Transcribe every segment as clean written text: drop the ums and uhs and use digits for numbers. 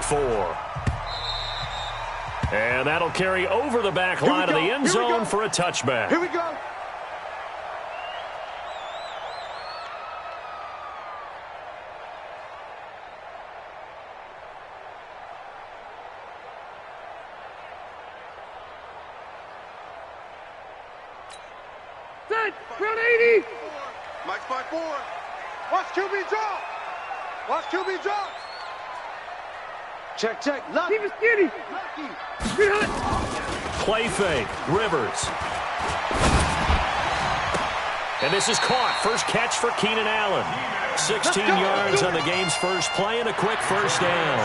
4. And that'll carry over the back line of the end zone for a touchback. Here we go. Set, front 80. Mike's by 4. Watch QB drop. Watch QB drop. Check, check. Lucky. Keep it skinny. Lucky. Get hot. Play fake. Rivers. And this is caught. First catch for Keenan Allen. 16 yards on the game's first play and a quick first down.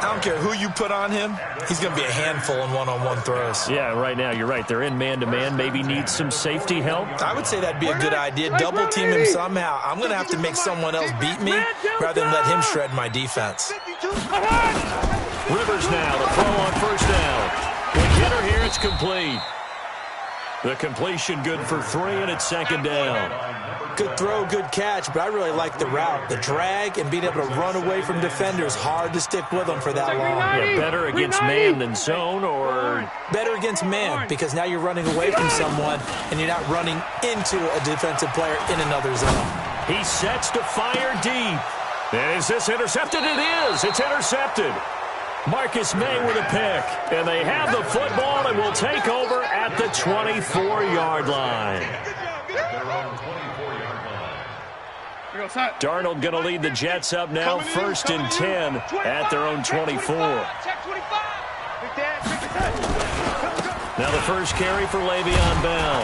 I don't care who you put on him. He's going to be a handful in one-on-one throws. Yeah, right now, you're right. They're in man-to-man. Maybe need some safety help. I would say that'd be a good idea. Double team him somehow. I'm going to have to make someone else beat me rather than let him shred my defense. Rivers now, the throw on first down. Quick hitter here, it's complete. The completion good for 3, and it's second down. Good throw, good catch, but I really like the route. The drag and being able to run away from defenders, hard to stick with them for that long. Yeah, better against man than zone, or better against man, because now you're running away from someone and you're not running into a defensive player in another zone. He sets to fire deep. Is this intercepted? It is. It's intercepted. Marcus May with a pick. And they have the football and will take over at the 24-yard line. Darnold going to lead the Jets up now, 1st and 10 at their own 24. Now the first carry for Le'Veon Bell.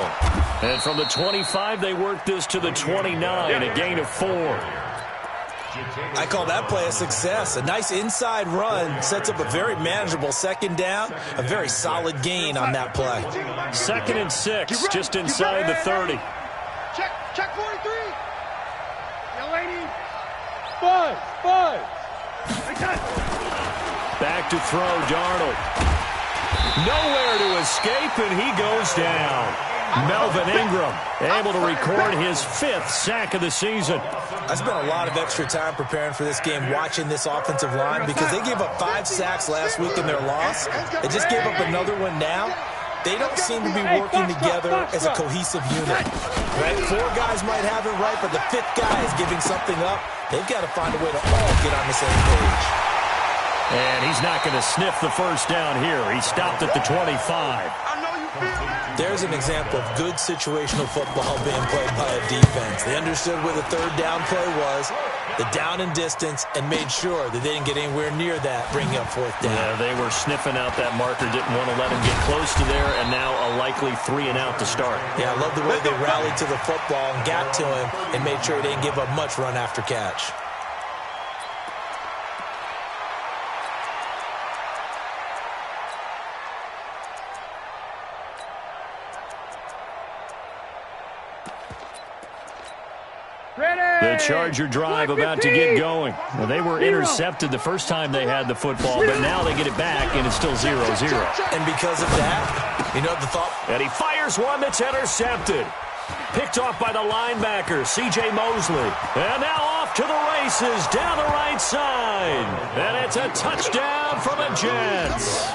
And from the 25, they work this to the 29, a gain of 4. I call that play a success. A nice inside run sets up a very manageable second down, a very solid gain on that play. 2nd and 6, just inside the 30. Check 43. Five. Back to throw, Darnold. Nowhere to escape, and he goes down. Melvin Ingram able to record his 5th sack of the season. I spent a lot of extra time preparing for this game, watching this offensive line, because they gave up 5 sacks last week in their loss. They just gave up another one now. They don't seem to be working together as a cohesive unit. Right? 4 guys might have it right, but the 5th guy is giving something up. They've got to find a way to all get on the same page. And he's not going to sniff the first down here. He stopped at the 25. There's an example of good situational football being played by a defense. They understood where the 3rd down play was, the down and distance, and made sure that they didn't get anywhere near that, bringing up 4th down. Yeah, they were sniffing out that marker, didn't want to let him get close to there, and now a likely 3 and out to start. Yeah, I love the way they rallied to the football and got to him and made sure he didn't give up much run after catch. The Charger drive about to get going. Well, they were intercepted the first time they had the football, but now they get it back, and it's still 0-0. And because of that, you know the thought? And he fires one that's intercepted. Picked off by the linebacker, C.J. Mosley. And now off to the races down the right side. And it's a touchdown for the Jets.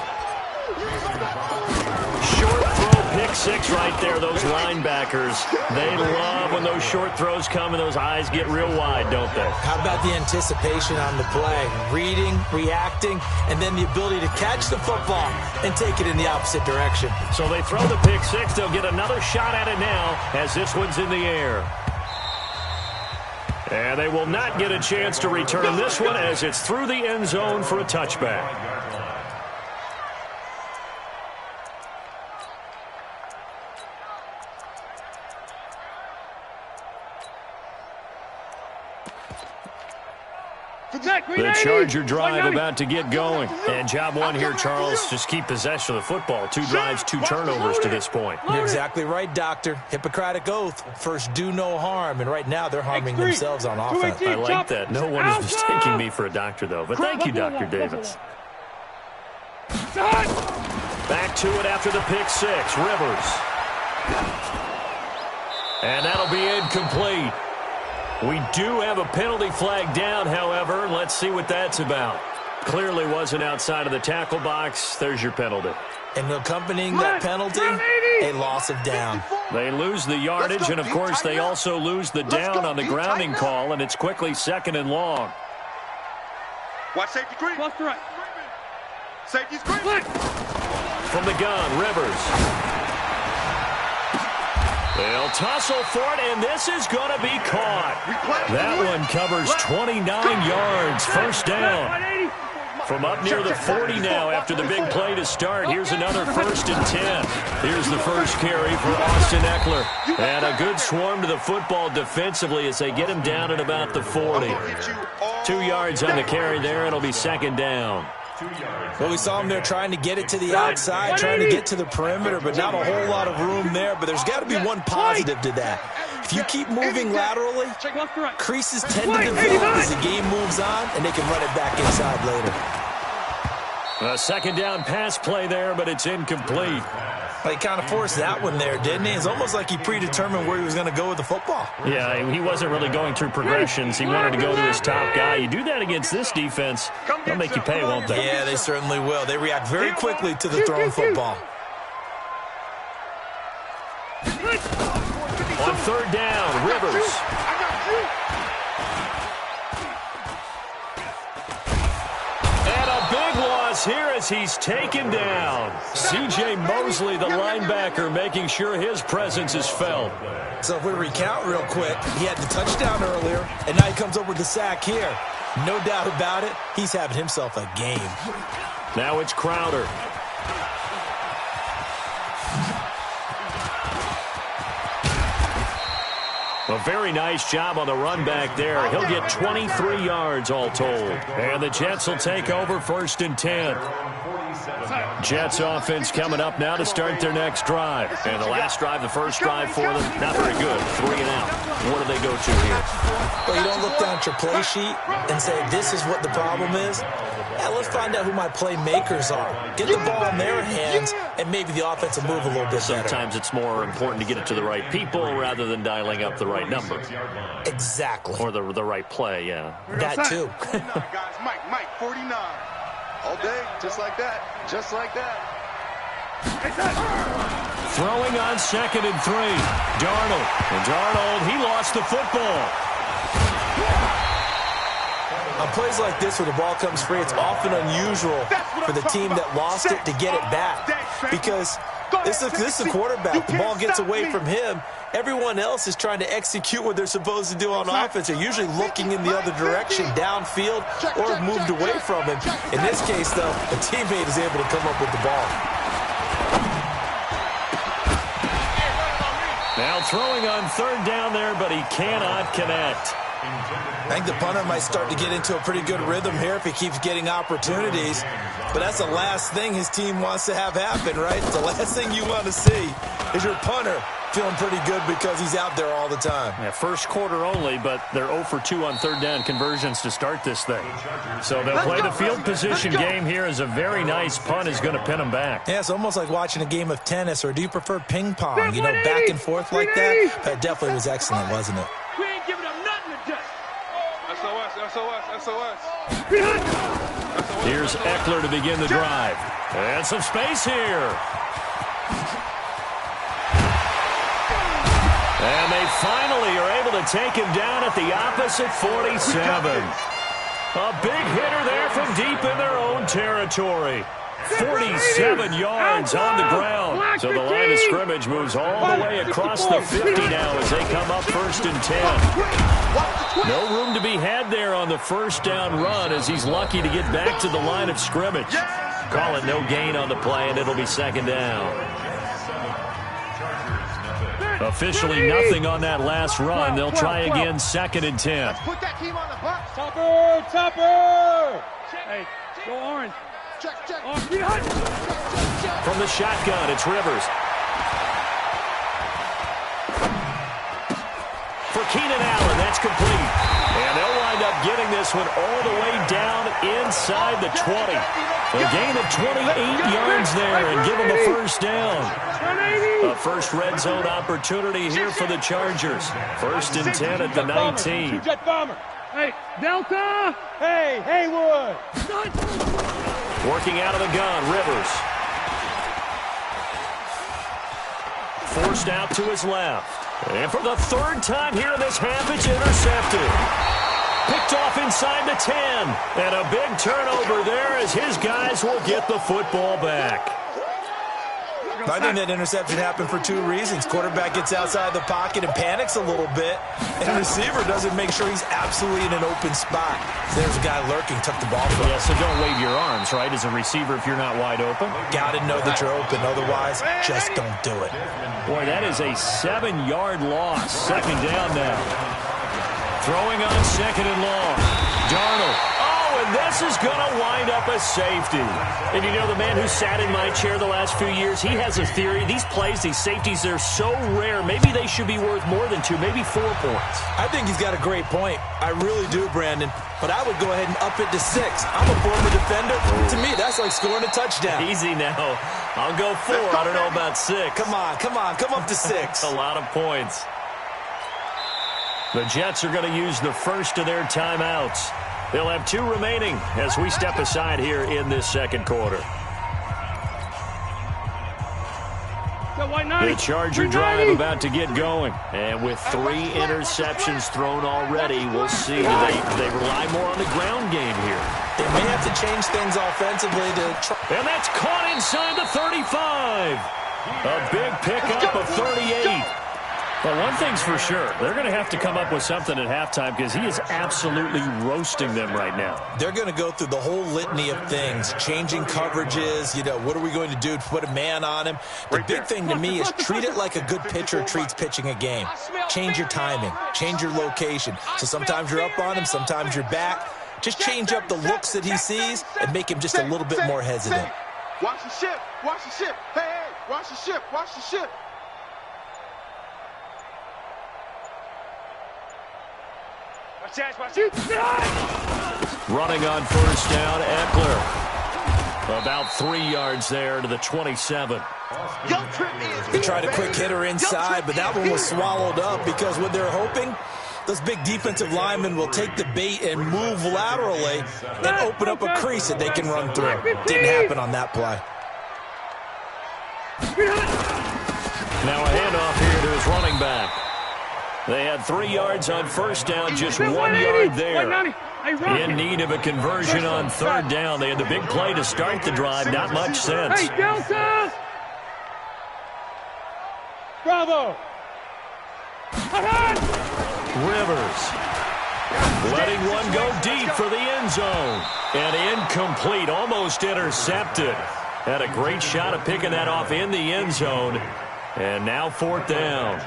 Short throw, pick 6 right there. Those linebackers, they love when those short throws come and those eyes get real wide, don't they? How about the anticipation on the play? Reading, reacting, and then the ability to catch the football and take it in the opposite direction. So they throw the pick 6. They'll get another shot at it now as this one's in the air. And they will not get a chance to return this one as it's through the end zone for a touchback. The Charger drive about to get going. And job one here, Charles, just keep possession of the football. 2 drives, 2 turnovers to this point. You're exactly right, Doctor. Hippocratic oath. First, do no harm. And right now, they're harming themselves on offense. I like that. No one is mistaking me for a doctor, though. But thank you, Dr. Davis. Back to it after the pick 6. Rivers. And that'll be incomplete. We do have a penalty flag down, however. Let's see what that's about. Clearly wasn't outside of the tackle box. There's your penalty. And accompanying that penalty, a loss of down. They lose the yardage, and, of course, they also lose the down on the grounding call, and it's quickly 2nd and long. Watch safety green. Cross the right. Safety's green. From the gun, Rivers. They'll tussle for it, and this is going to be caught. That one covers 29 yards. First down. From up near the 40 now after the big play to start. Here's another 1st and 10. Here's the first carry for Austin Eckler. And a good swarm to the football defensively as they get him down at about the 40. 2 yards on the carry there. It'll be 2nd down. Well, we saw him there trying to get it to the outside, trying to get to the perimeter, but not a whole lot of room there. But there's got to be one positive to that. If you keep moving laterally, creases tend to develop as the game moves on, and they can run it back inside later. A 2nd down pass play there, but it's incomplete. He kind of forced that one there, didn't he? It's almost like he predetermined where he was going to go with the football. Yeah, he wasn't really going through progressions. He wanted to go to his top guy. You do that against this defense, they'll make you pay, won't they? Yeah, they certainly will. They react very quickly to the thrown football. On 3rd down, Rivers. And a big loss here as he's taken down. C.J. Mosley, the linebacker, making sure his presence is felt. So if we recount real quick, he had the touchdown earlier, and now he comes up with the sack here. No doubt about it, he's having himself a game. Now it's Crowder. A very nice job on the run back there. He'll get 23 yards all told. And the Jets will take over 1st and 10. Jets offense coming up now to start their next drive. And the last drive, the first drive for them, not very good. 3 and out. What do they go to here? Well, you don't look down at your play sheet and say, this is what the problem is. Yeah, let's find out who my playmakers are. Get the ball in their hands, and maybe the offense will move a little bit better. Sometimes it's more important to get it to the right people rather than dialing up the right number. Exactly. Or the right play, yeah. That too. Guys, Mike, 49. All day, just like that. Just like that. Throwing on 2nd and 3. Darnold. And Darnold, he lost the football. On plays like this where the ball comes free, it's often unusual for the team that lost it to get it back. Because this is a quarterback. The ball gets away from him. Everyone else is trying to execute what they're supposed to do on offense. They're usually looking in the other direction, downfield, or have moved away from him. In this case, though, a teammate is able to come up with the ball. Now throwing on 3rd down there, but he cannot connect. I think the punter might start to get into a pretty good rhythm here if he keeps getting opportunities. But that's the last thing his team wants to have happen, right? The last thing you want to see is your punter feeling pretty good because he's out there all the time. Yeah, first quarter only, but they're 0 for 2 on 3rd down conversions to start this thing. So they'll play the field position game here as a very nice punt is going to pin them back. Yeah, it's almost like watching a game of tennis, or do you prefer ping pong? You know, back and forth like that? That definitely was excellent, wasn't it? We ain't giving up nothing to touch. SOS. Here's Eckler to begin the drive. And some space here. And they finally are able to take him down at the opposite 47. A big hitter there from deep in their own territory. 47 yards on the ground. So the line of scrimmage moves all the way across the 50 now as they come up 1st and 10. No room to be had there on the 1st down run as he's lucky to get back to the line of scrimmage. Call it no gain on the play, and it'll be 2nd down. Officially nothing on that last run. They'll try again 2nd and 10. Put that team on the box. Topper! Hey, go orange. Check. From the shotgun, it's Rivers. For Keenan Allen, that's complete. And they'll wind up getting this one all the way down inside the 20. A gain of 28 yards there and give them a 1st down. A first red zone opportunity here for the Chargers. 1st and 10 at the 19. Hey, Delta! Hey, Haywood! Working out of the gun, Rivers. Forced out to his left. And for the third time here in this half, it's intercepted. Picked off inside the 10. And a big turnover there as his guys will get the football back. I think that interception happened for two reasons. Quarterback gets outside the pocket and panics a little bit, and the receiver doesn't make sure he's absolutely in an open spot. So there's a guy lurking, took the ball from him. Yeah, so don't wave your arms, right, as a receiver if you're not wide open. Got to know that you're open. Otherwise, just don't do it. Boy, that is a 7-yard loss. Second down now. Throwing on second and long. Darnold. Oh, and this is going to wind up a safety. And you know, the man who sat in my chair the last few years, he has a theory. These plays, these safeties, they're so rare. Maybe they should be worth more than 2, maybe 4 points. I think he's got a great point. I really do, Brandon. But I would go ahead and up it to 6. I'm a former defender. To me, that's like scoring a touchdown. Easy now. I'll go 4. I don't know about 6. Come on. Come up to 6. A lot of points. The Jets are going to use the first of their timeouts. They'll have 2 remaining as we step aside here in this second quarter. The Charger drive about to get going. And with 3 interceptions thrown already, we'll see. Do they rely more on the ground game here? They may have to change things offensively to try. And that's caught inside the 35. A big pickup of 38. Well, one thing's for sure. They're going to have to come up with something at halftime because he is absolutely roasting them right now. They're going to go through the whole litany of things, changing coverages. You know, what are we going to do to put a man on him? The big thing to me is treat it like a good pitcher treats pitching a game. Change your timing. Change your location. So sometimes you're up on him, sometimes you're back. Just change up the looks that he sees and make him just a little bit more hesitant. Watch the ship. Watch the ship. Hey, watch the ship. Watch the ship. Running on first down, Eckler. About 3 yards there to the 27. They tried a quick hitter inside, but that one was swallowed up because what they're hoping, those big defensive linemen will take the bait and move laterally and open up a crease that they can run through. Didn't happen on that play. Now a handoff here to his running back. They had 3 yards on first down, just 1 yard there. In need of a conversion on third down. They had the big play to start the drive, not much sense. Hey, Delta! Bravo! Rivers letting one go deep for the end zone. And incomplete, almost intercepted. Had a great shot at picking that off in the end zone. And now fourth down.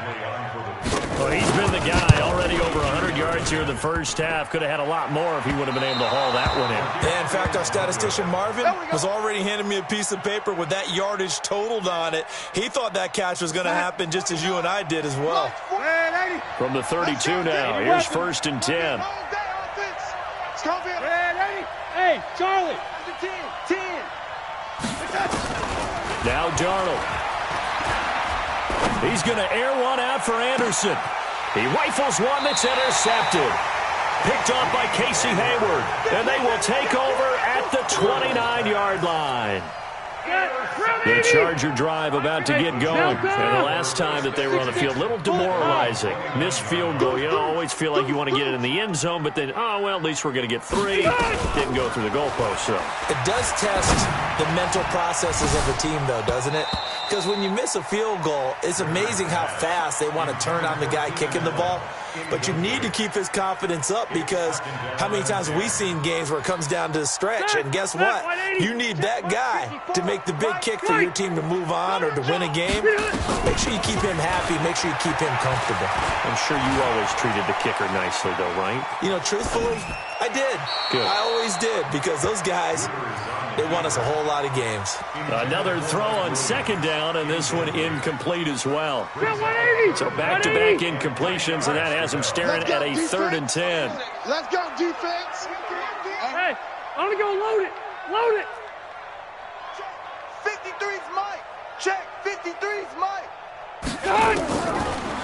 Well, he's been the guy already over 100 yards here in the first half. Could have had a lot more if he would have been able to haul that one in. Yeah, in fact, our statistician Marvin was already handing me a piece of paper with that yardage totaled on it. He thought that catch was going to happen just as you and I did as well. From the 32 now, here's first and 10. Hey, Charlie. 10. Now Darnold. He's going to air one out for Anderson. He rifles one that's intercepted. Picked off by Casey Hayward. And they will take over at the 29-yard line. The Charger drive about to get going. And the last time that they were on the field, a little demoralizing. Missed field goal. You know, always feel like you want to get it in the end zone, but then, oh, well, at least we're going to get 3. Didn't go through the goalpost, so. It does test the mental processes of a team, though, doesn't it? Because when you miss a field goal, it's amazing how fast they want to turn on the guy kicking the ball. But you need to keep his confidence up because how many times have we seen games where it comes down to the stretch? And guess what? You need that guy to make the big kick for your team to move on or to win a game. Make sure you keep him happy. Make sure you keep him comfortable. I'm sure you always treated the kicker nicely, though, right? You know, truthfully, I did. Good. I always did because those guys, they won us a whole lot of games. Another throw on second down, and this one incomplete as well. So back-to-back incompletions, and that has them staring at a defense. 3rd and 10. Let's go, defense. Hey, I'm going to go load it. Load it. 53's Mike. Check. 53's Mike.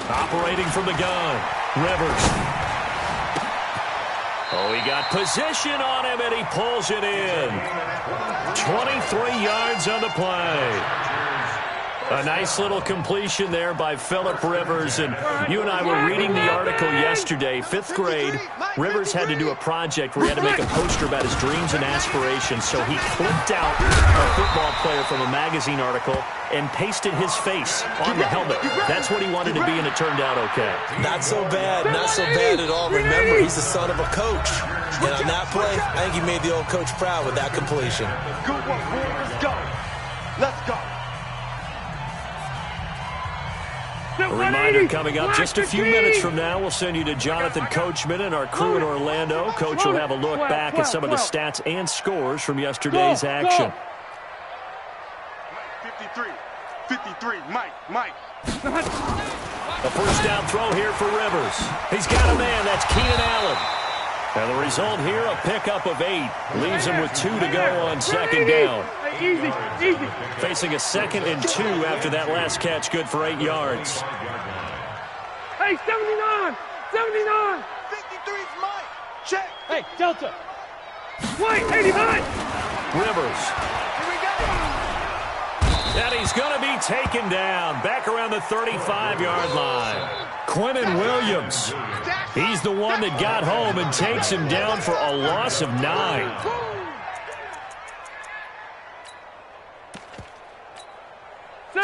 Operating from the gun. Rivers. Oh, he got position on him, and he pulls it in. 23 yards on the play. A nice little completion there by Phillip Rivers. And you and I were reading the article yesterday, 5th grade. Rivers had to do a project where he had to make a poster about his dreams and aspirations. So he clipped out a football player from a magazine article and pasted his face on the helmet. That's what he wanted to be, and it turned out okay. Not so bad at all. Remember, he's the son of a coach. And on that play, I think he made the old coach proud with that completion. Good one, boy. Let's go. Let's go. A reminder coming up just a few minutes from now. We'll send you to Jonathan Coachman and our crew in Orlando. Coach will have a look back at some of the stats and scores from yesterday's action. 53, Mike. A first down throw here for Rivers. He's got a man. That's Keenan Allen. And the result here, a pickup of 8. Leaves him with 2 to go on second down. Easy. Facing a 2nd and 2 after that last catch, good for 8 yards. Hey, 79. 53's Mike. Check. Hey, Delta. Wait, 89. Rivers. Here we go. And he's going to be taken down back around the 35-yard line. Quinnen Williams. He's the one that got home and takes him down for a loss of 9.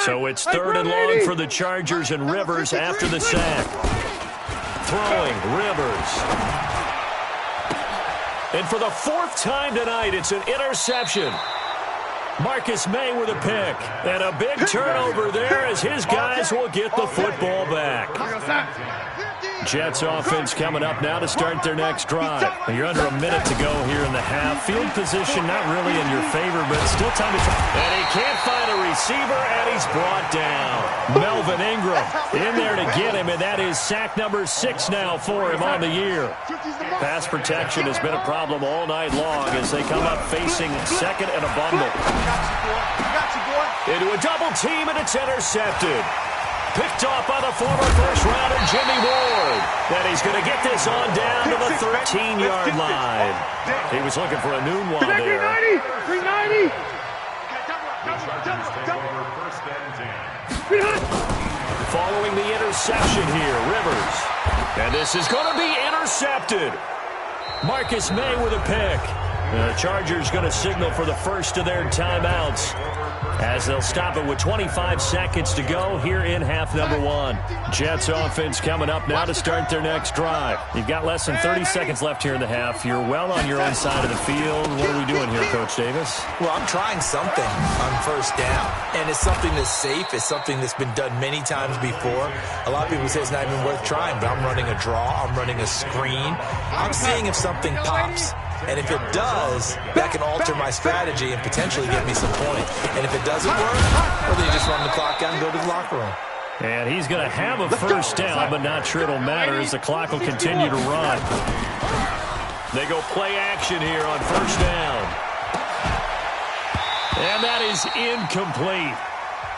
So it's 3rd and long for the Chargers, and Rivers after the sack. Throwing, Rivers. And for the 4th time tonight, it's an interception. Marcus May with a pick. And a big turnover there as his guys will get the football back. Jets offense coming up now to start their next drive. You're under a minute to go here in the half. Field position not really in your favor, but still time to try. And he can't find a receiver, and he's brought down. Melvin Ingram in there to get him, and that is sack number 6 now for him on the year. Pass protection has been a problem all night long as they come up facing 2nd and a bundle. Got you, boy. Into a double team, and it's intercepted. Picked off by the former first-rounder Jimmy Ward. And he's going to get this on down to the 13-yard line. He was looking for a noon one there. 390. Following the interception here, Rivers. And this is going to be intercepted. Marcus May with a pick. The Chargers going to signal for the first of their timeouts as they'll stop it with 25 seconds to go here in half number 1. Jets offense coming up now to start their next drive. You've got less than 30 seconds left here in the half. You're well on your own side of the field. What are we doing here, Coach Davis? Well, I'm trying something on first down, and it's something that's safe. It's something that's been done many times before. A lot of people say it's not even worth trying, but I'm running a draw. I'm running a screen. I'm seeing if something pops. And if it does, that can alter my strategy and potentially get me some points. And if it doesn't work, well, then you just run the clock out and go to the locker room. And he's going to have a first down, but not sure it'll matter as the clock will continue to run. They go play action here on first down. And that is incomplete.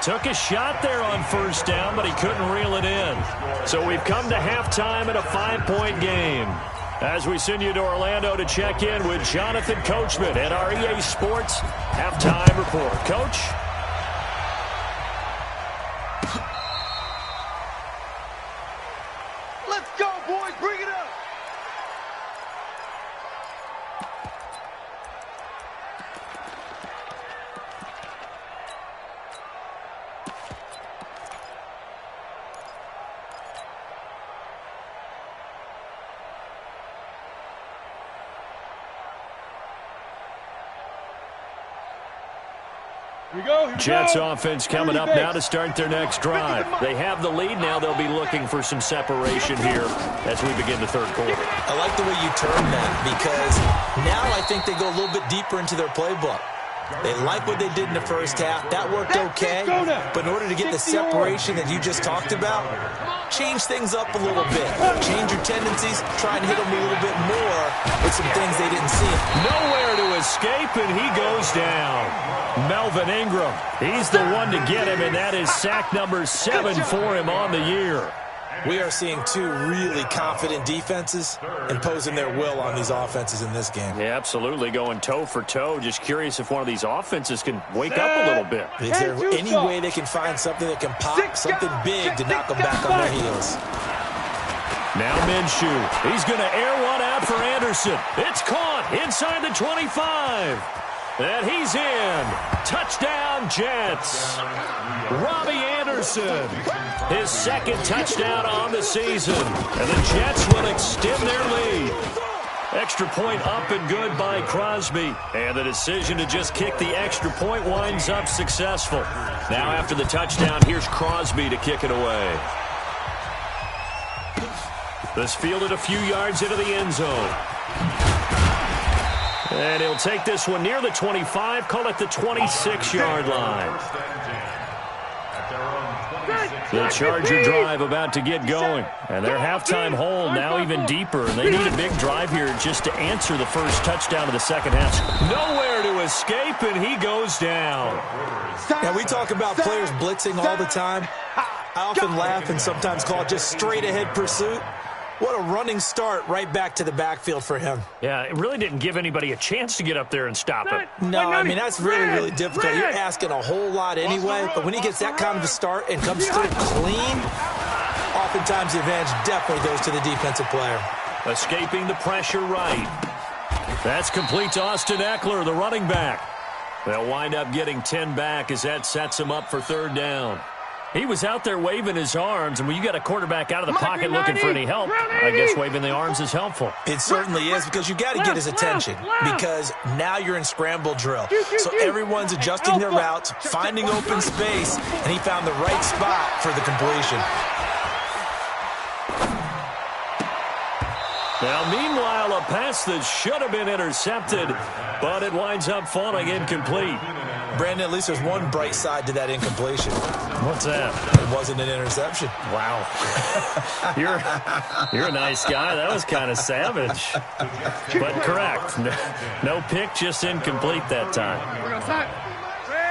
Took a shot there on first down, but he couldn't reel it in. So we've come to halftime in a 5-point game. As we send you to Orlando to check in with Jonathan Coachman at our EA Sports Halftime Report. Coach? Let's go, boys. Bring it up. Jets offense coming up now to start their next drive. They have the lead now. They'll be looking for some separation here as we begin the third quarter. I like the way you term that because now I think they go a little bit deeper into their playbook. They like what they did in the first half. That worked okay. But in order to get the separation that you just talked about, change things up a little bit. Change your tendencies. Try and hit them a little bit more with some things they didn't see. Nowhere to escape, and he goes down. Melvin Ingram, he's the one to get him, and that is sack number 7 for him on the year. We are seeing two really confident defenses imposing their will on these offenses in this game. Yeah, absolutely, going toe for toe. Just curious if one of these offenses can wake up a little bit. Is there any way they can find something that can pop, something big to knock them back on their heels? Now Minshew. He's going to air one out for Anderson. It's caught inside the 25. And he's in. Touchdown, Jets. Robbie Anderson, his second touchdown on the season. And the Jets will extend their lead. Extra point up and good by Crosby. And the decision to just kick the extra point winds up successful. Now after the touchdown, here's Crosby to kick it away. This fielded a few yards into the end zone. And he'll take this one near the 25, call it the 26-yard line. The Charger drive about to get going. And their halftime hole now even deeper. And they need a big drive here just to answer the first touchdown of the second half. Nowhere to escape, and he goes down. Now, we talk about players blitzing all the time. I often laugh and sometimes call it just straight-ahead pursuit. What a running start right back to the backfield for him. Yeah, it really didn't give anybody a chance to get up there and stop him. No, I mean, that's really difficult. You're asking a whole lot anyway, but when he gets that kind of a start and comes through clean, oftentimes the advantage definitely goes to the defensive player. Escaping the pressure right. That's complete to Austin Eckler, the running back. They'll wind up getting 10 back as that sets him up for third down. He was out there waving his arms, and when you got a quarterback out of the pocket looking for any help, I guess waving the arms is helpful. It certainly is, because you got to get his attention, because now you're in scramble drill. So everyone's adjusting their routes, finding open space, and he found the right spot for the completion. Now, meanwhile, a pass that should have been intercepted, but it winds up falling incomplete. Brandon, at least there's one bright side to that incompletion. What's that? It wasn't an interception. Wow. You're a nice guy. That was kind of savage. But correct. No pick, just incomplete that time.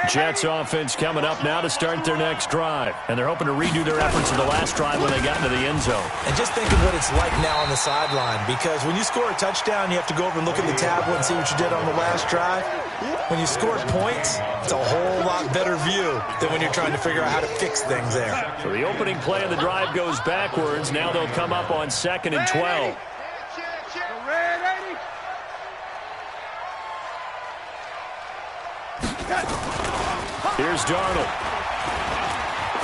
Jets offense coming up now to start their next drive. And they're hoping to redo their efforts in the last drive when they got into the end zone. And just think of what it's like now on the sideline, because when you score a touchdown, you have to go over and look at the tablet and see what you did on the last drive. When you score points, it's a whole lot better view than when you're trying to figure out how to fix things there. So the opening play of the drive goes backwards. Now they'll come up on 2nd and 12. Here's Darnold.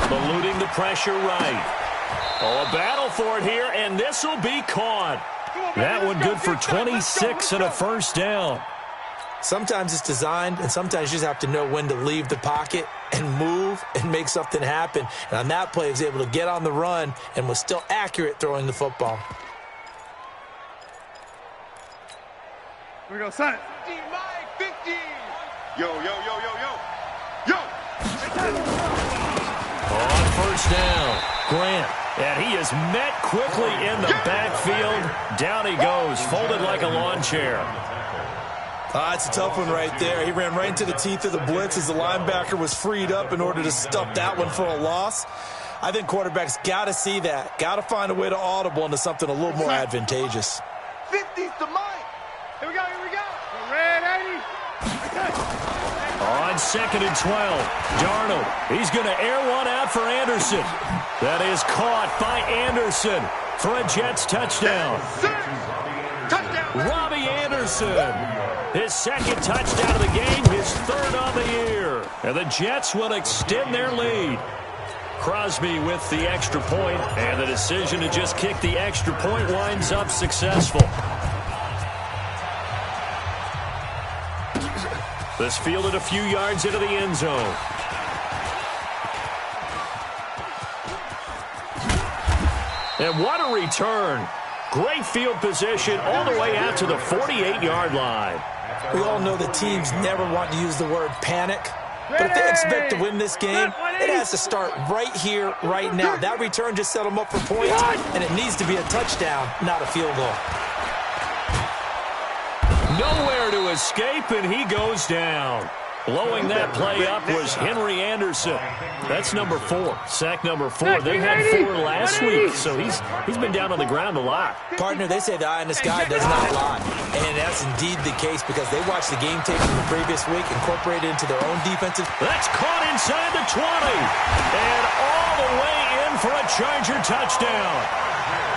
Eluding the pressure right. Oh, a battle for it here, and this will be caught. That one good for 26 and a first down. Sometimes it's designed, and sometimes you just have to know when to leave the pocket and move and make something happen. And on that play, he was able to get on the run and was still accurate throwing the football. Here we go, son. 50. Yo. On first down, Grant. And he is met quickly in the backfield. Down he goes, folded like a lawn chair. It's a tough one right there. He ran right into the teeth of the blitz as the linebacker was freed up in order to stuff that one for a loss. I think quarterbacks got to see that. Got to find a way to audible into something a little more advantageous. 50's to Mike. Here we go. Red 80. On 2nd and 12, Darnold. He's going to air one out for Anderson. That is caught by Anderson for a Jets touchdown. Touchdown. Robbie Anderson. His second touchdown of the game, his third on the year. And the Jets will extend their lead. Crosby with the extra point, and the decision to just kick the extra point winds up successful. This fielded a few yards into the end zone. And what a return. Great field position all the way out to the 48-yard line. We all know that teams never want to use the word panic, but if they expect to win this game, it has to start right here, right now. That return just set them up for points, and it needs to be a touchdown, not a field goal. Nowhere to escape, and he goes down. Blowing that play up was Henry Anderson. That's number 4. Sack number 4. They had 4 last week, so he's been down on the ground a lot. Partner, they say the eye in the sky does not lie. And that's indeed the case because they watched the game tape from the previous week, incorporated into their own defensive. That's caught inside the 20. And all the way in for a Charger touchdown.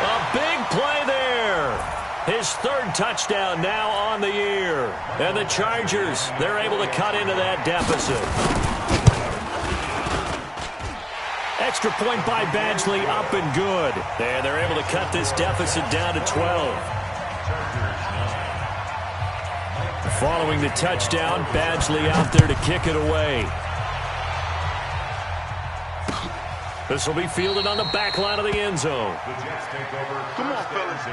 A big play there. His 3rd touchdown now on the year. And the Chargers, they're able to cut into that deficit. Extra point by Badgley, up and good. And they're able to cut this deficit down to 12. Following the touchdown, Badgley out there to kick it away. This will be fielded on the back line of the end zone. The Jets take over. Come on, fellas.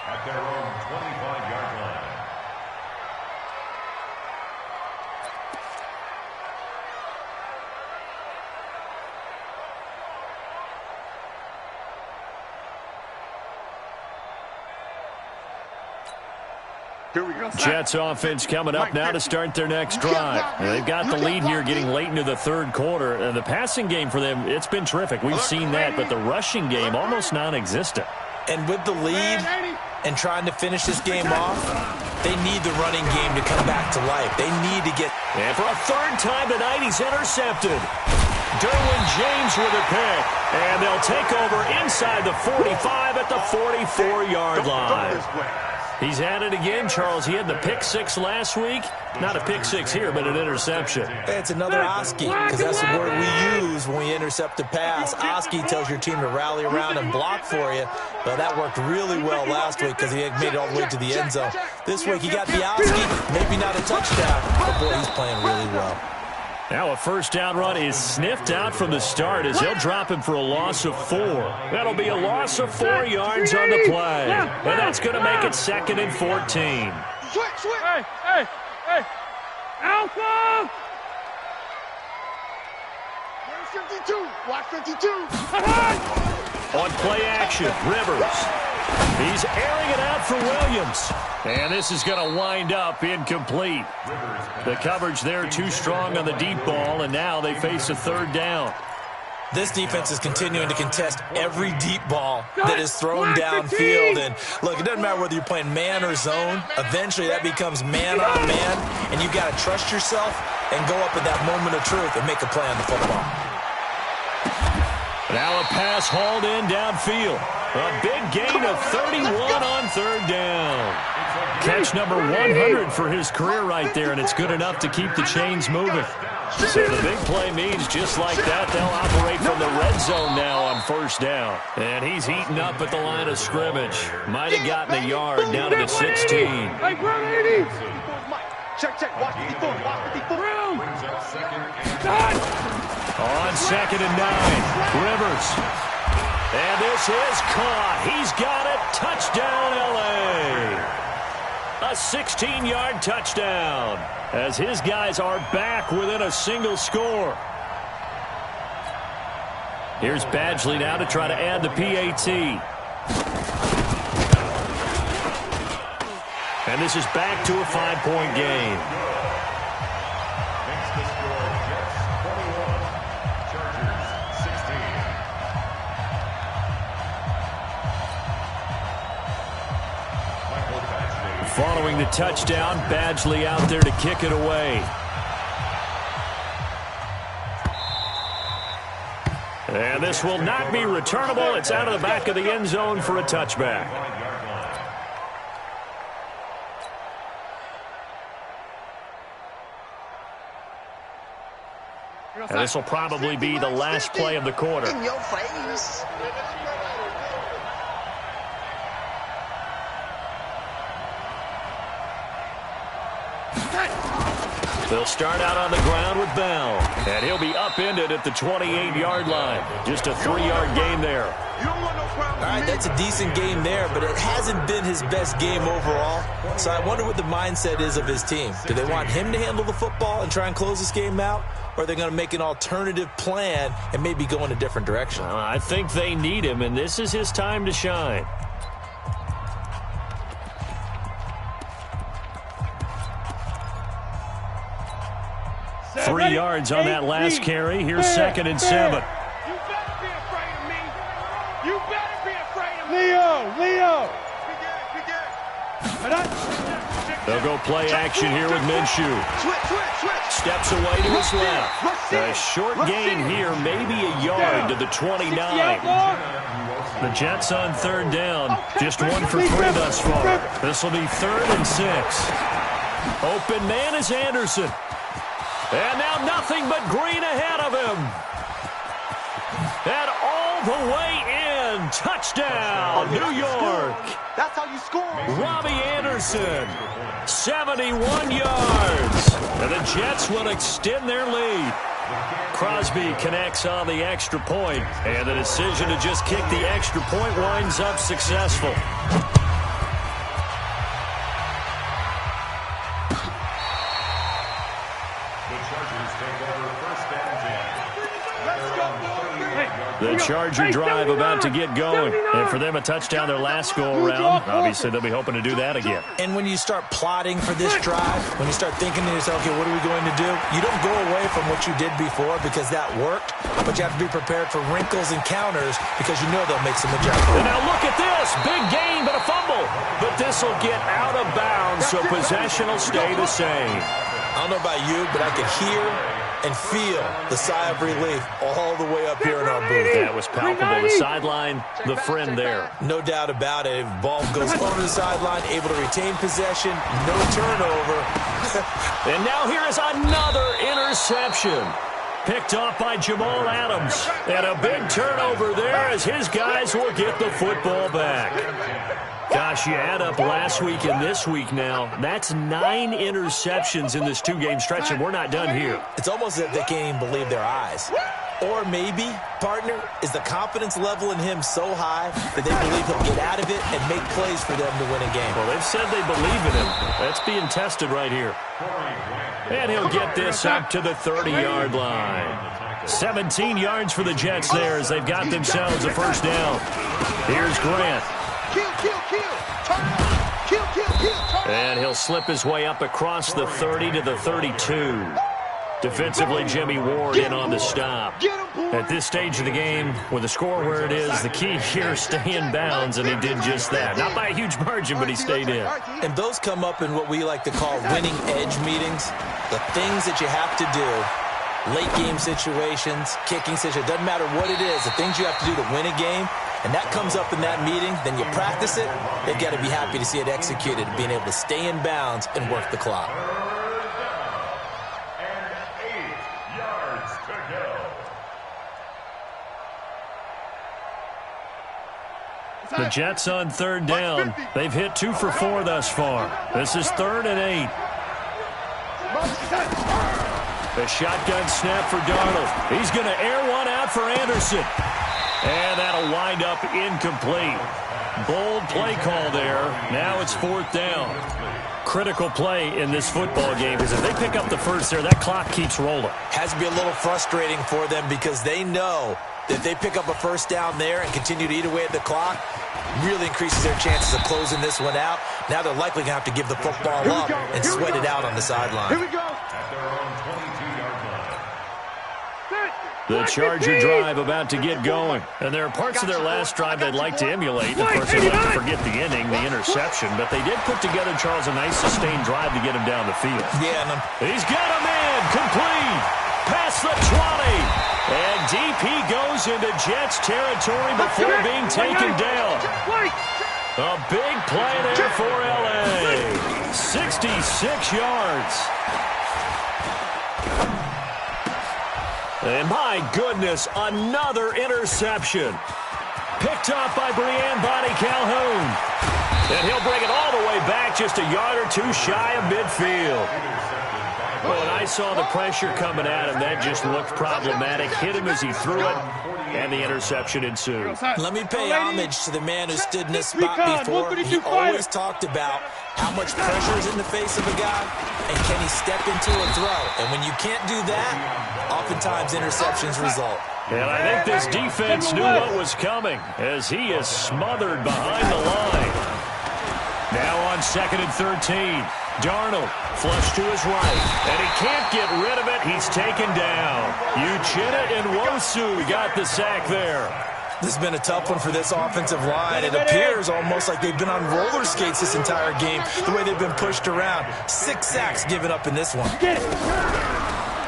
At their own 25-yard line. Jets offense coming up now to start their next drive. They've got the lead here getting late into the 3rd quarter. And the passing game for them, it's been terrific. We've seen that, but the rushing game almost non-existent. And with the lead and trying to finish this game off, they need the running game to come back to life. They need to get... And for a 3rd time tonight, he's intercepted. Derwin James with a pick. And they'll take over inside the 45 at the 44-yard line. He's at it again, Charles. He had the pick 6 last week. Not a pick 6 here, but an interception. It's another Oski, because that's the word we use when we intercept a pass. Oski tells your team to rally around and block for you. But that worked really well last week because he had made it all the way to the end zone. This week he got the Oski, maybe not a touchdown, but boy, he's playing really well. Now a 1st down run is sniffed out from the start as they'll drop him for a loss of 4. That'll be a loss of 4 yards on the play. And that's going to make it 2nd and 14. Switch. Hey. Alpha! Where's 52? Watch 52. On play action, Rivers. He's airing it out for Williams. And this is going to wind up incomplete. The coverage there too strong on the deep ball, and now they face a 3rd down. This defense is continuing to contest every deep ball that is thrown downfield. And look, it doesn't matter whether you're playing man or zone. Eventually that becomes man on man, and you've got to trust yourself and go up at that moment of truth and make a play on the football. Now a pass hauled in downfield. A big gain of 31 on 3rd down. Catch number 100 for his career right there, and it's good enough to keep the chains moving. So the big play means just like that, they'll operate from the red zone now on 1st down. And he's heating up at the line of scrimmage. Might have gotten a yard down to the 16. Hey, Brown 80. Check. Watch 54. Brown. On 2nd and 9, Rivers. And this is caught. He's got it. Touchdown, L.A. A 16-yard touchdown as his guys are back within a single score. Here's Badgley now to try to add the PAT. And this is back to a 5-point game. Makes the score Jets 21, Chargers 16. Following the touchdown, Badgley out there to kick it away. And this will not be returnable. It's out of the back of the end zone for a touchback. And this will probably be the last play of the quarter. In your face. They'll start out on the ground with Bell. And he'll be upended at the 28-yard line. Just a 3-yard gain there. All right, that's a decent game there, but it hasn't been his best game overall. So I wonder what the mindset is of his team. Do they want him to handle the football and try and close this game out? Or are they going to make an alternative plan and maybe go in a different direction? I think they need him, and this is his time to shine. 3 yards on that last carry. Here's 2nd and 7. You better be afraid of me. You better be afraid of me. Leo. They'll go play action here with Minshew. Switch. Steps away to his left. A short gain here, maybe a yard to the 29. The Jets on 3rd down. Just 1 for 3 thus far. This will be 3rd and 6. Open man is Anderson. And now nothing but green ahead of him. And all the way in. Touchdown, New York. That's how you score. Robbie Anderson, 71 yards. And the Jets will extend their lead. Crosby connects on the extra point, and the decision to just kick the extra point winds up successful. The Charger drive about to get going. And for them, a touchdown their last go-around. Obviously, they'll be hoping to do that again. And when you start plotting for this drive, when you start thinking to yourself, okay, what are we going to do? You don't go away from what you did before because that worked, but you have to be prepared for wrinkles and counters because you know they'll make some adjustments. And now look at this. Big gain, but a fumble. But this will get out of bounds, so possession will stay the same. I don't know about you, but I could hear and feel the sigh of relief all the way up here in our booth. That was palpable. The sideline, the friend there. No doubt about it. Ball goes over the sideline, able to retain possession, no turnover. And now here is another interception. Picked off by Jamal Adams. And a big turnover there as his guys will get the football back. Gosh, you add up last week and this week now. That's 9 interceptions in this 2-game stretch, and we're not done here. It's almost as if they can't even believe their eyes. Or maybe, partner, is the confidence level in him so high that they believe he'll get out of it and make plays for them to win a game. Well, they've said they believe in him. That's being tested right here. And he'll get this up to the 30-yard line. 17 yards for the Jets there as they've got themselves a first down. Here's Grant. And he'll slip his way up across the 30 to the 32. Defensively, Jimmy Ward in on the stop. At this stage of the game, with the score where it is, the key here is stay in bounds, and he did just that. Not by a huge margin, but he stayed in. And those come up in what we like to call winning edge meetings. The things that you have to do, late game situations, kicking situations, doesn't matter what it is, the things you have to do to win a game, and that comes up in that meeting, then you practice it, they've got to be happy to see it executed, being able to stay in bounds and work the clock. The Jets on 3rd down. They've hit 2 for 4 thus far. This is 3rd and 8. The shotgun snap for Darnold. He's going to air one out for Anderson. And that'll wind up incomplete. Bold play call there. Now it's 4th down. Critical play in this football game because if they pick up the first there, that clock keeps rolling. Has to be a little frustrating for them because they know that if they pick up a first down there and continue to eat away at the clock, really increases their chances of closing this one out. Now they're likely going to have to give the football up and sweat it out on the sideline. Here we go. The Charger drive about to get going. And there are parts of their last drive they'd like to emulate. Of course, they'd like to forget the inning, the interception. But they did put together, Charles, a nice sustained drive to get him down the field. Yeah, he's got him in. Complete. Past the 20. And deep he goes into Jets territory before being taken down. A big play there for L.A. 66 yards. And my goodness, another interception. Picked off by Breanne Bonnie Calhoun. And he'll bring it all the way back just a yard or 2 shy of midfield. Well, when I saw the pressure coming at him, that just looked problematic. Hit him as he threw it, and the interception ensued. Let me pay homage to the man who stood in this spot before. He always talked about how much pressure is in the face of a guy, and can he step into a throw. And when you can't do that, oftentimes interceptions result. And I think this defense knew what was coming as he is smothered behind the line. Now on 2nd and 13. Darnold, flush to his right, and he can't get rid of it. He's taken down. Uchenna and Nwosu got the sack there. This has been a tough one for this offensive line. It appears almost like they've been on roller skates this entire game, the way they've been pushed around. 6 sacks given up in this one.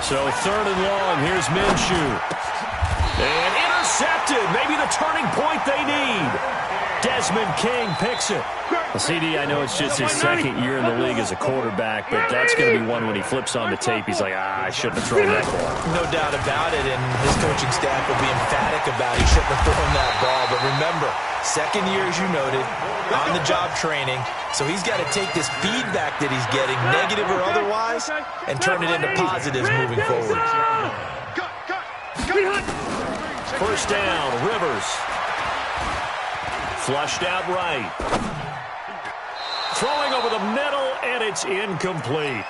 So 3rd and long, here's Minshew. And intercepted, maybe the turning point they need. Desmond King picks it. Well, CD, I know it's just his 2nd year in the league as a quarterback, but that's going to be one when he flips on the tape. He's like, I shouldn't have thrown that ball. No doubt about it, and his coaching staff will be emphatic about he shouldn't have thrown that ball. But remember, 2nd year, as you noted, on-the-job training, so he's got to take this feedback that he's getting, negative or otherwise, and turn it into positives moving forward. First down, Rivers. Flushed out right. Throwing over the middle, and it's incomplete.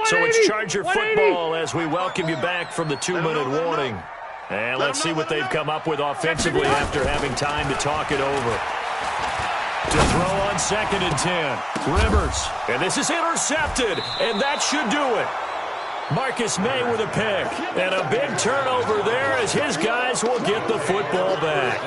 So it's Charger football as we welcome you back from the 2-minute warning. And let's see what they've come up with offensively after having time to talk it over. To throw on 2nd and 10. Rivers. And this is intercepted, and that should do it. Marcus May with a pick. And a big turnover there as his guys will get the football back.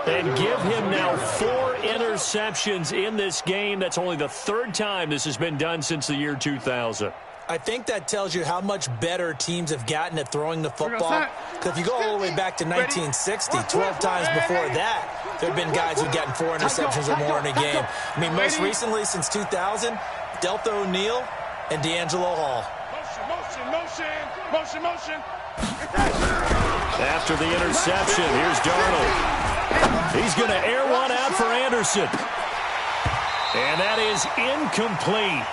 And give him now 4 interceptions in this game. That's only the 3rd time this has been done since the year 2000. I think that tells you how much better teams have gotten at throwing the football. Because if you go all the way back to 1960, 12 times before that, there have been guys who've gotten 4 interceptions or more in a game. I mean, most recently, since 2000, Delta O'Neal and D'Angelo Hall. Motion. After the interception, here's Darnold. He's going to air one out for Anderson. And that is incomplete.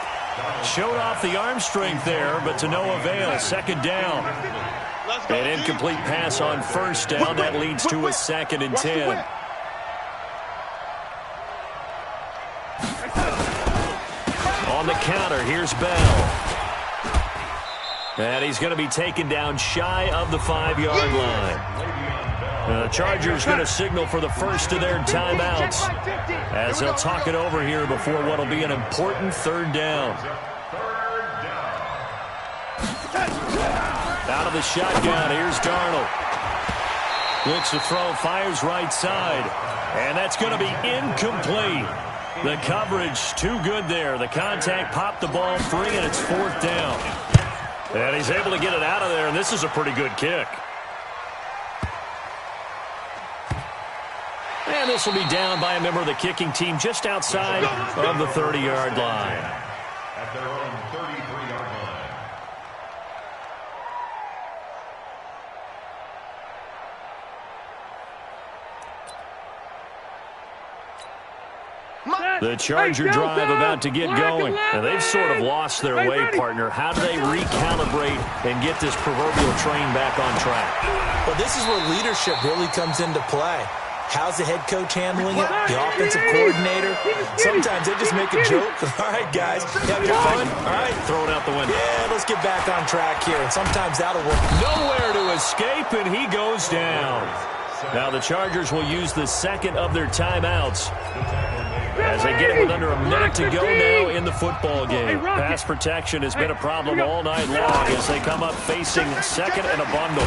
Showed off the arm strength there, but to no avail. 2nd down. An incomplete pass on 1st down. That leads to a 2nd and 10. On the counter, here's Bell. And he's going to be taken down shy of the 5-yard line. The Chargers going to signal for the first of their timeouts as they'll talk it over here before what will be an important 3rd down. Out of the shotgun, here's Darnold. Looks to throw, fires right side. And that's going to be incomplete. The coverage too good there. The contact popped the ball free, and it's 4th down. And he's able to get it out of there, and this is a pretty good kick. And this will be down by a member of the kicking team just outside of the 30-yard line. At their own 33-yard line. The Charger drive about to get going. And they've sort of lost their way, partner. How do they recalibrate and get this proverbial train back on track? Well, this is where leadership really comes into play. How's the head coach handling it? The offensive coordinator? Sometimes they just make a joke. All right, guys, having fun? All right, throw it out the window. Yeah, let's get back on track here. And sometimes that'll work. Nowhere to escape, and he goes down. Now the Chargers will use the 2nd of their timeouts as they get it with under a minute to go now in the football game. Pass protection has been a problem all night long as they come up facing 2nd and a bundle.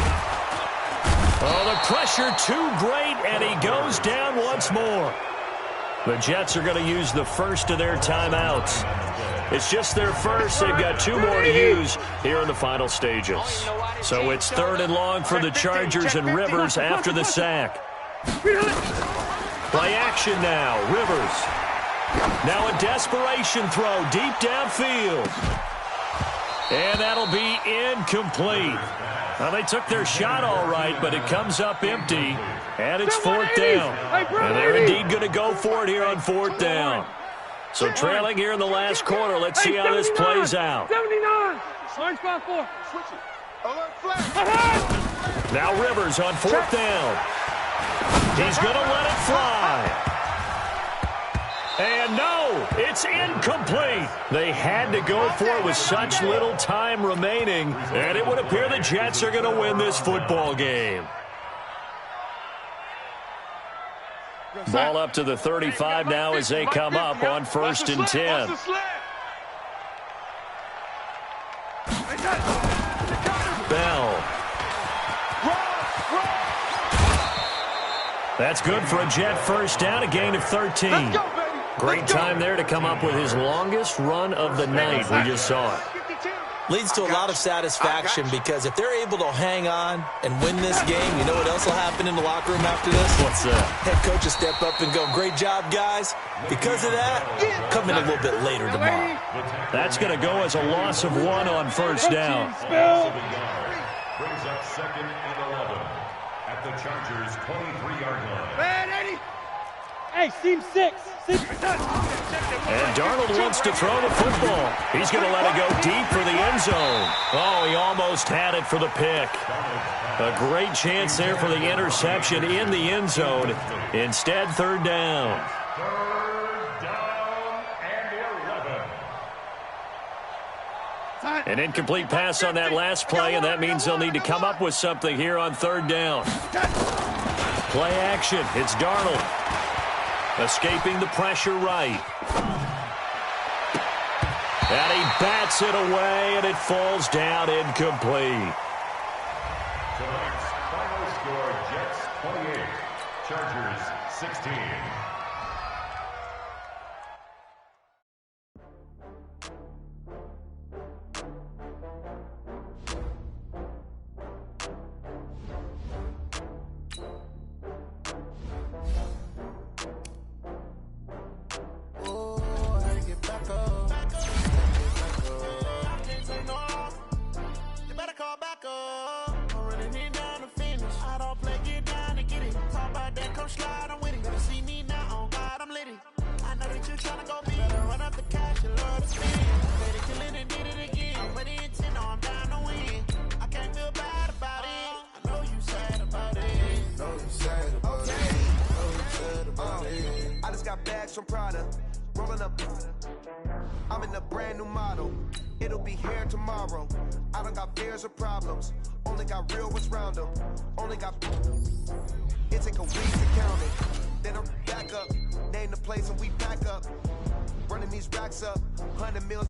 Oh, the pressure too great, and he goes down once more. The Jets are going to use the first of their timeouts. It's just their first. They've got 2 more to use here in the final stages. So it's 3rd and long for the Chargers, and Rivers after the sack. Play action now. Rivers. Now a desperation throw deep downfield. And that'll be incomplete. Well, they took their shot all right, but it comes up empty, and it's 4th down. And they're indeed going to go for it here on 4th down. So trailing here in the last quarter, let's see how this plays out. 79. Orange 5-4. Now Rivers on 4th down. He's going to let it fly. And no, it's incomplete. They had to go for it with such little time remaining, and it would appear the Jets are going to win this football game. Ball up to the 35 now as they come up on 1st and 10. Bell. That's good for a Jet first down, a gain of 13. Great time there to come up with his longest run of the night. We just saw it. Leads to a lot of satisfaction because if they're able to hang on and win this game, you know what else will happen in the locker room after this? What's that? Head coach will step up and go, great job, guys. Because of that, come in a little bit later tomorrow. That's going to go as a loss of 1 on 1st down. Brings up 2nd and 11 at the Chargers' 23-yard line. Man, Eddie. Hey, seam 6. And Darnold wants to throw the football. He's going to let it go deep for the end zone. Oh, he almost had it for the pick. A great chance there for the interception in the end zone. Instead, 3rd down. 3rd down and 11. An incomplete pass on that last play, and that means they'll need to come up with something here on 3rd down. Play action. It's Darnold. Escaping the pressure right. And he bats it away, and it falls down incomplete. Tonight's final score, Jets 28, Chargers 16. From Prada, rolling up. I'm in a brand new model. It'll be here tomorrow. I don't got fears or problems. Only got real ones round them. Only got. It take a week to count it. Then I'm back up. Name the place and we pack up. Running these racks up. 100 million.